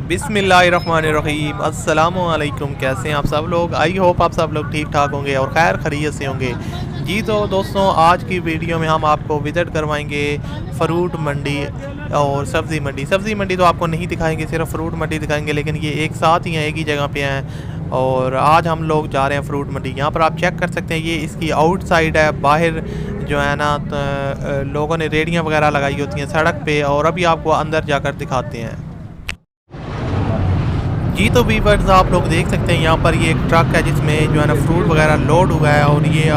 बिस्मिल्लाहिर्रहमानिर्रहीम। अस्सलामुअलैकुम। कैसे हैं आप सब लोग? आई होप आप सब लोग ठीक ठाक होंगे और खैर खैरियत से होंगे। जी तो दोस्तों, आज की वीडियो में हम आपको विज़िट करवाएंगे फ़्रूट मंडी और सब्ज़ी मंडी। सब्ज़ी मंडी तो आपको नहीं दिखाएंगे, सिर्फ फ्रूट मंडी दिखाएंगे, लेकिन ये एक साथ ही हैं, एक ही जगह पे हैं। और आज हम लोग जा रहे हैं फ्रूट मंडी। यहाँ पर आप चेक कर सकते हैं, ये इसकी आउटसाइड है। बाहर जो है ना लोगों ने रेहड़ियाँ वगैरह लगाई होती हैं सड़क पे, और अभी आपको अंदर जाकर दिखाते हैं। जी तो वीवर्स, आप लोग देख सकते हैं यहाँ पर ये एक ट्रक है जिसमें जो है ना फ्रूट वगैरह लोड हुआ है, और ये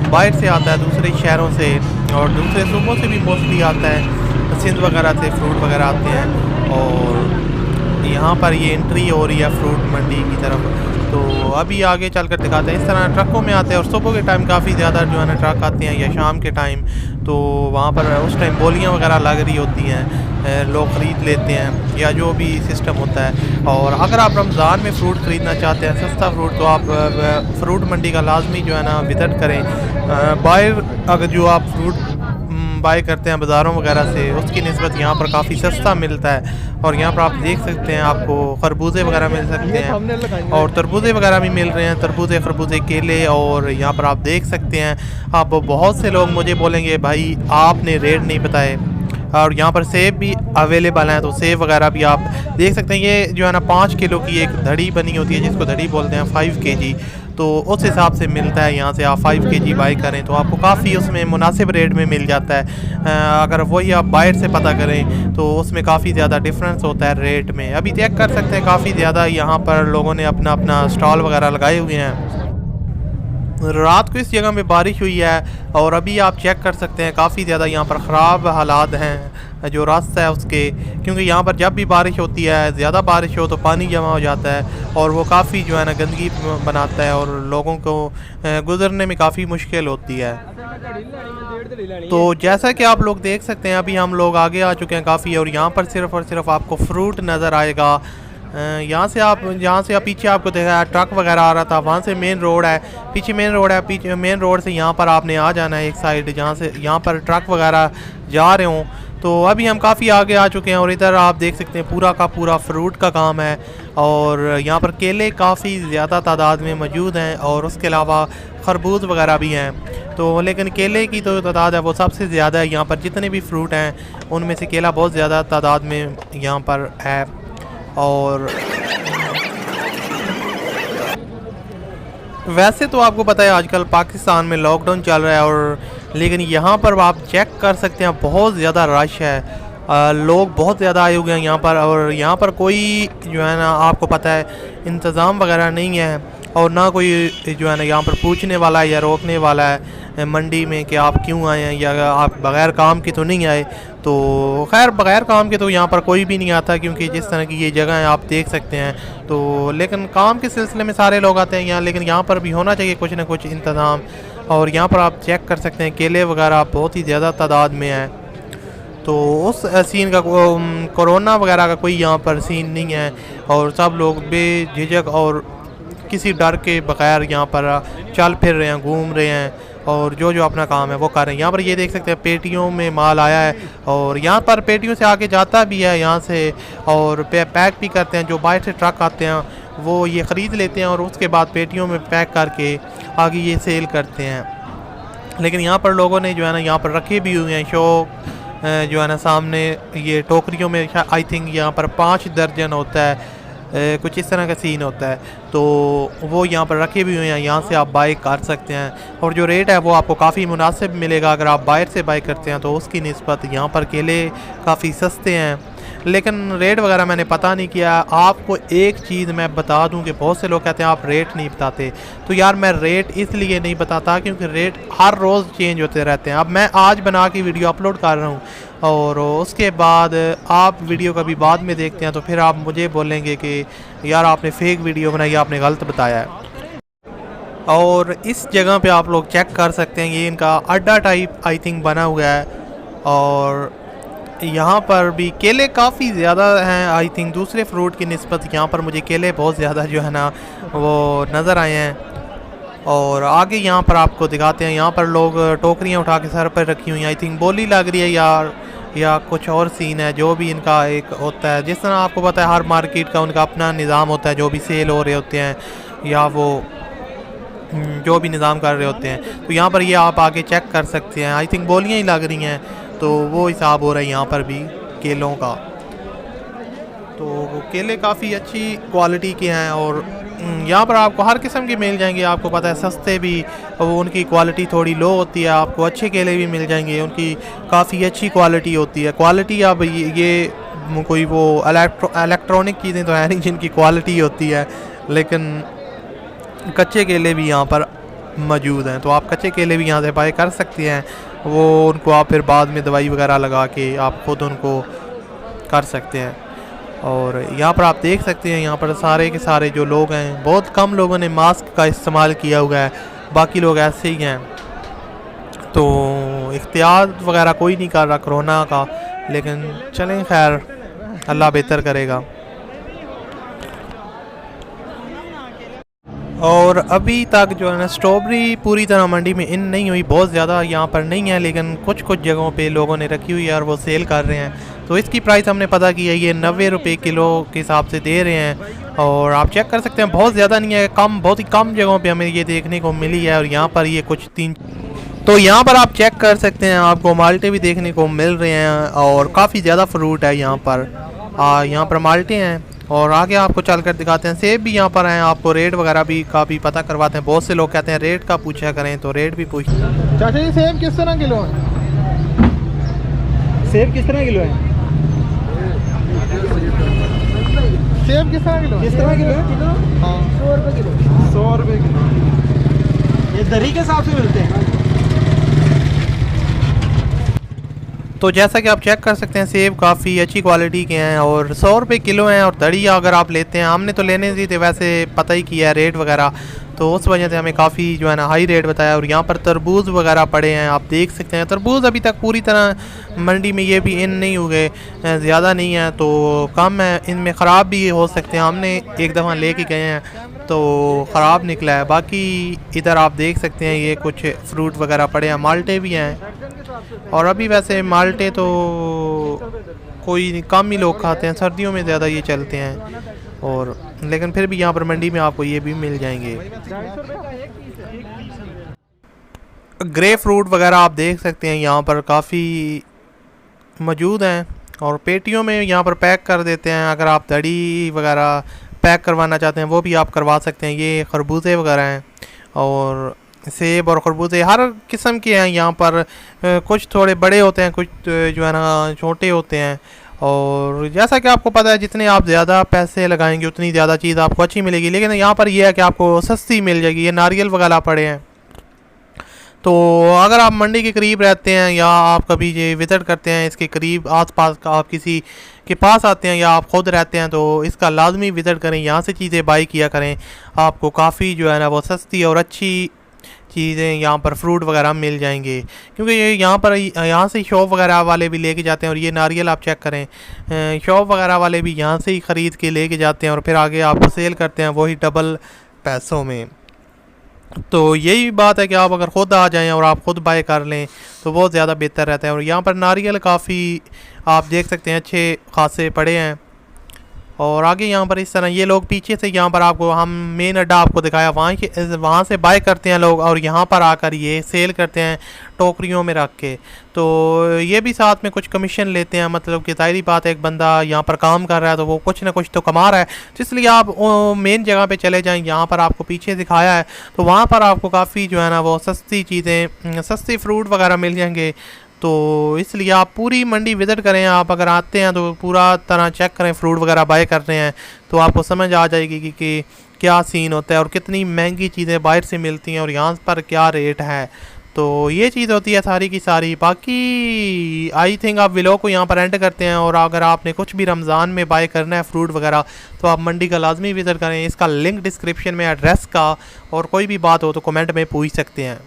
बाहर से आता है दूसरे शहरों से और दूसरे सूबों से भी मोस्टली आता है, सिंध वगैरह से फ्रूट वगैरह आते हैं। और यहाँ पर ये एंट्री हो रही है फ्रूट मंडी की तरफ। तो अभी आगे चलकर दिखाते हैं। इस तरह ट्रकों में आते हैं, और सुबह के टाइम काफ़ी ज़्यादा जो है ना ट्रक आते हैं, या शाम के टाइम। तो वहाँ पर उस टाइम बोलियाँ वगैरह लग रही होती हैं, लोग ख़रीद लेते हैं, या जो भी सिस्टम होता है। और अगर आप रमज़ान में फ़्रूट ख़रीदना चाहते हैं, सस्ता फ्रूट, तो आप फ्रूट मंडी का लाजमी जो है ना विज़िट करें। बाहर अगर जो आप फ्रूट बाय करते हैं बाज़ारों वगैरह से, उसकी निस्बत यहाँ पर काफ़ी सस्ता मिलता है। और यहाँ पर आप देख सकते हैं, आपको खरबूजे वगैरह मिल सकते हैं, और तरबूजे वगैरह भी मिल रहे हैं, तरबूजे खरबूजे केले। और यहाँ पर आप देख सकते हैं, आप बहुत से लोग मुझे बोलेंगे भाई आपने रेट नहीं बताए। और यहाँ पर सेब भी अवेलेबल हैं, तो सेब वगैरह भी आप देख सकते हैं। ये जो है ना 5 किलो की एक धड़ी बनी होती है, जिसको धड़ी बोलते हैं, 5 kg। तो उस हिसाब से मिलता है। यहाँ से आप 5 kg बाई करें तो आपको काफ़ी उसमें मुनासिब रेट में मिल जाता है। अगर वही आप बाहर से पता करें तो उसमें काफ़ी ज़्यादा डिफरेंस होता है रेट में। अभी चेक कर सकते हैं, काफ़ी ज़्यादा यहाँ पर लोगों ने अपना अपना स्टॉल वगैरह लगाए हुए हैं। रात को इस जगह में बारिश हुई है, और अभी आप चेक कर सकते हैं काफ़ी ज़्यादा यहाँ पर ख़राब हालात हैं जो रास्ता है उसके। क्योंकि यहाँ पर जब भी बारिश होती है, ज़्यादा बारिश हो तो पानी जमा हो जाता है, और वो काफ़ी जो है ना गंदगी बनाता है, और लोगों को गुज़रने में काफ़ी मुश्किल होती है। तो जैसा कि आप लोग देख सकते हैं, अभी हम लोग आगे आ चुके हैं काफ़ी, और यहाँ पर सिर्फ़ और सिर्फ आपको फ्रूट नज़र आएगा। यहाँ से आप पीछे आपको देखा ट्रक वगैरह आ रहा था, वहाँ से मेन रोड है, पीछे मेन रोड है। पीछे मेन रोड से यहाँ पर आपने आ जाना है एक साइड, जहाँ से यहाँ पर ट्रक वगैरह जा रहे हों। तो अभी हम काफ़ी आगे आ चुके हैं, और इधर आप देख सकते हैं पूरा का पूरा फ्रूट का काम है। और यहाँ पर केले काफ़ी ज़्यादा तादाद में मौजूद हैं, और उसके अलावा खरबूज वगैरह भी हैं। तो लेकिन केले की तो तादाद है वो सबसे ज़्यादा है यहाँ पर। जितने भी फ्रूट हैं उनमें से केला बहुत ज़्यादा तादाद में यहाँ पर है। और वैसे तो आपको पता है आजकल पाकिस्तान में लॉकडाउन चल रहा है, और लेकिन यहाँ पर आप चेक कर सकते हैं बहुत ज़्यादा रश है। लोग बहुत ज़्यादा आए हुए हैं यहाँ पर, और यहाँ पर कोई जो है ना आपको पता है इंतज़ाम वगैरह नहीं है, और ना कोई जो है ना यहाँ पर पूछने वाला है या रोकने वाला है मंडी में कि आप क्यों आए हैं, या आप बग़ैर काम के तो नहीं आए। तो खैर बग़ैर काम के तो यहाँ पर कोई भी नहीं आता, क्योंकि जिस तरह की ये जगह है आप देख सकते हैं। तो लेकिन काम के सिलसिले में सारे लोग आते हैं यहाँ, लेकिन यहाँ पर भी होना चाहिए कुछ ना कुछ इंतज़ाम। और यहाँ पर आप चेक कर सकते हैं केले वगैरह बहुत ही ज़्यादा तादाद में है। तो उस सीन का कोरोना वगैरह का कोई यहाँ पर सीन नहीं है, और सब लोग बेझिझक और किसी डर के बगैर यहाँ पर चल फिर रहे हैं, घूम रहे हैं, और जो जो अपना काम है वो कर रहे हैं। यहाँ पर ये देख सकते हैं पेटियों में माल आया है, और यहाँ पर पेटियों से आगे जाता भी है यहाँ से, और पैक भी करते हैं। जो बाहर से ट्रक आते हैं वो ये ख़रीद लेते हैं, और उसके बाद पेटियों में पैक करके आगे ये सेल करते हैं। लेकिन यहाँ पर लोगों ने जो है ना यहाँ पर रखे भी हुए हैं शौक जो है ना सामने ये टोकरियों में। आई थिंक यहाँ पर 5 दर्जन होता है, कुछ इस तरह का सीन होता है। तो वो यहाँ पर रखे भी हुए हैं, यहाँ से आप बाय कर सकते हैं, और जो रेट है वो आपको काफ़ी मुनासिब मिलेगा। अगर आप बाहर से बाय करते हैं तो उसकी निस्बत यहाँ पर केले काफ़ी सस्ते हैं, लेकिन रेट वगैरह मैंने पता नहीं किया। आपको एक चीज़ मैं बता दूं कि बहुत से लोग कहते हैं आप रेट नहीं बताते, तो यार मैं रेट इसलिए नहीं बताता क्योंकि रेट हर रोज़ चेंज होते रहते हैं। अब मैं आज बना के वीडियो अपलोड कर रहा हूँ, और उसके बाद आप वीडियो कभी बाद में देखते हैं तो फिर आप मुझे बोलेंगे कि यार आपने फेक वीडियो बनाई, आपने गलत बताया है। और इस जगह पे आप लोग चेक कर सकते हैं, ये इनका अड्डा टाइप आई थिंक बना हुआ है, और यहाँ पर भी केले काफ़ी ज़्यादा हैं आई थिंक दूसरे फ्रूट की निस्बत। यहाँ पर मुझे केले बहुत ज़्यादा जो है ना वो नज़र आए हैं। और आगे यहाँ पर आपको दिखाते हैं, यहाँ पर लोग टोकरियाँ उठा के सर पर रखी हुई हैं। आई थिंक बोली लग रही है यार या कुछ और सीन है, जो भी इनका एक होता है। जिस तरह आपको पता है हर मार्केट का उनका अपना निज़ाम होता है, जो भी सेल हो रहे होते हैं या वो जो भी निज़ाम कर रहे होते हैं। तो यहाँ पर ये आप आके चेक कर सकते हैं। आई थिंक बोलियाँ ही लग रही हैं, तो वो हिसाब हो रहा है यहाँ पर भी केलों का। तो केले काफ़ी अच्छी क्वालिटी के हैं और यहाँ पर आपको हर किस्म के मिल जाएंगे। आपको पता है सस्ते भी, वो उनकी क्वालिटी थोड़ी लो होती है। आपको अच्छे केले भी मिल जाएंगे, उनकी काफ़ी अच्छी क्वालिटी होती है। क्वालिटी अब ये कोई वो इलेक्ट्रॉनिक चीज़ें तो है नहीं जिनकी क्वालिटी होती है, लेकिन कच्चे केले भी यहाँ पर मौजूद हैं। तो आप कच्चे केले भी यहाँ से बाय कर सकते हैं। वो उनको आप फिर बाद में दवाई वगैरह लगा के आप ख़ुद उनको कर सकते हैं। और यहाँ पर आप देख सकते हैं, यहाँ पर सारे के सारे जो लोग हैं, बहुत कम लोगों ने मास्क का इस्तेमाल किया हुआ है, बाकी लोग ऐसे ही हैं। तो इख्तियार वगैरह कोई नहीं कर रहा कोरोना का, लेकिन चलें खैर, अल्लाह बेहतर करेगा। और अभी तक जो है ना स्ट्रॉबेरी पूरी तरह मंडी में इन नहीं हुई, बहुत ज़्यादा यहाँ पर नहीं है, लेकिन कुछ कुछ जगहों पे लोगों ने रखी हुई है और वो सेल कर रहे हैं। तो इसकी प्राइस हमने पता की है, ये 90 रुपये किलो के हिसाब से दे रहे हैं। और आप चेक कर सकते हैं, बहुत ज़्यादा नहीं है, कम, बहुत ही कम जगहों पे हमें ये देखने को मिली है। और यहाँ पर ये कुछ तो यहाँ पर आप चेक कर सकते हैं, आपको माल्टे भी देखने को मिल रहे हैं और काफ़ी ज़्यादा फ्रूट है यहाँ पर। यहाँ पर माल्टे हैं और आगे आपको चलकर दिखाते हैं। सेब भी यहाँ पर हैं, आपको रेट वगैरह भी काफ़ी पता करवाते हैं। बहुत से लोग कहते हैं रेट का पूछा करें, तो रेट भी पूछ। चाचा जी सेब किस तरह किलो है? सेब किस तरह किलो है? सेब किस तरह किलो? किस तरह किलो है? हाँ 100 रुपये किलो। 100 रुपये किलो। ये दरी के हिसाब से मिलते हैं। तो जैसा कि आप चेक कर सकते हैं, सेब काफ़ी अच्छी क्वालिटी के हैं और 100 रुपये किलो हैं। और दड़ी अगर आप लेते हैं, हमने तो लेने दी थे, वैसे पता ही किया है रेट वगैरह, तो उस वजह से हमें काफ़ी जो है ना हाई रेट बताया। और यहाँ पर तरबूज वगैरह पड़े हैं, आप देख सकते हैं। तरबूज अभी तक पूरी तरह मंडी में ये भी इन नहीं हुए, ज़्यादा नहीं है, तो कम है, इनमें ख़राब भी हो सकते हैं। हमने एक दफ़ा ले के गए हैं तो ख़राब निकला है। बाकी इधर आप देख सकते हैं, ये कुछ फ्रूट वगैरह पड़े हैं, माल्टे भी हैं। और अभी वैसे माल्टे तो कोई कम ही लोग खाते हैं, सर्दियों में ज़्यादा ये चलते हैं। और लेकिन फिर भी यहाँ पर मंडी में आपको ये भी मिल जाएंगे। ग्रे फ्रूट वगैरह आप देख सकते हैं, यहाँ पर काफ़ी मौजूद हैं और पेटियों में यहाँ पर पैक कर देते हैं। अगर आप दड़ी वगैरह पैक करवाना चाहते हैं, वो भी आप करवा सकते हैं। ये खरबूजे वगैरह हैं और सेब और खरबूजे हर किस्म के हैं यहाँ पर। कुछ थोड़े बड़े होते हैं, कुछ जो है ना छोटे होते हैं। और जैसा कि आपको पता है, जितने आप ज़्यादा पैसे लगाएंगे उतनी ज़्यादा चीज़ आपको अच्छी मिलेगी। लेकिन यहाँ पर यह है कि आपको सस्ती मिल जाएगी। ये नारियल वगैरह पड़े हैं, तो अगर आप मंडी के करीब रहते हैं या आप कभी ये विज़िट करते हैं इसके करीब आसपास का, आप किसी के पास आते हैं या आप ख़ुद रहते हैं, तो इसका लाजमी विज़िट करें, यहाँ से चीज़ें बाई किया करें। आपको काफ़ी जो है ना वो सस्ती और अच्छी चीज़ें यहाँ पर फ्रूट वगैरह मिल जाएंगे। क्योंकि ये यहाँ से शॉप वगैरह वाले भी लेके जाते हैं। और ये नारियल आप चेक करें, शॉप वगैरह वाले भी यहाँ से ही ख़रीद के लेके जाते हैं और फिर आगे आपको सेल करते हैं, वही डबल पैसों में। तो यही बात है कि आप अगर ख़ुद आ जाएं और आप ख़ुद बाय कर लें तो बहुत ज़्यादा बेहतर रहता है। और यहाँ पर नारियल काफ़ी आप देख सकते हैं अच्छे खासे पड़े हैं। और आगे यहाँ पर इस तरह ये लोग पीछे से, यहाँ पर आपको हम मेन अड्डा आपको दिखाया, वहाँ से बाय करते हैं लोग और यहाँ पर आकर ये सेल करते हैं टोकरियों में रख के। तो ये भी साथ में कुछ कमीशन लेते हैं। मतलब कि ज़ाहिरी बात है, एक बंदा यहाँ पर काम कर रहा है तो वो कुछ ना कुछ तो कमा रहा है। तो इसलिए आप मेन जगह पे चले जाएं, यहाँ पर आपको पीछे दिखाया है, तो वहाँ पर आपको काफ़ी जो है ना वो सस्ती चीज़ें, सस्ती फ्रूट वगैरह मिल जाएंगे। तो इसलिए आप पूरी मंडी विज़िट करें। आप अगर आते हैं तो पूरा तरह चेक करें, फ्रूट वगैरह बाय कर रहे हैं तो आपको समझ आ जाएगी कि क्या सीन होता है और कितनी महंगी चीज़ें बाहर से मिलती हैं और यहाँ पर क्या रेट है। तो ये चीज़ होती है सारी की सारी। बाकी आई थिंक आप व्लॉग को यहाँ पर एंड करते हैं। और अगर आपने कुछ भी रमज़ान में बाय करना है फ्रूट वगैरह, तो आप मंडी का लाजमी विज़िट करें। इसका लिंक डिस्क्रिप्शन में, एड्रेस का, और कोई भी बात हो तो कमेंट में पूछ सकते हैं।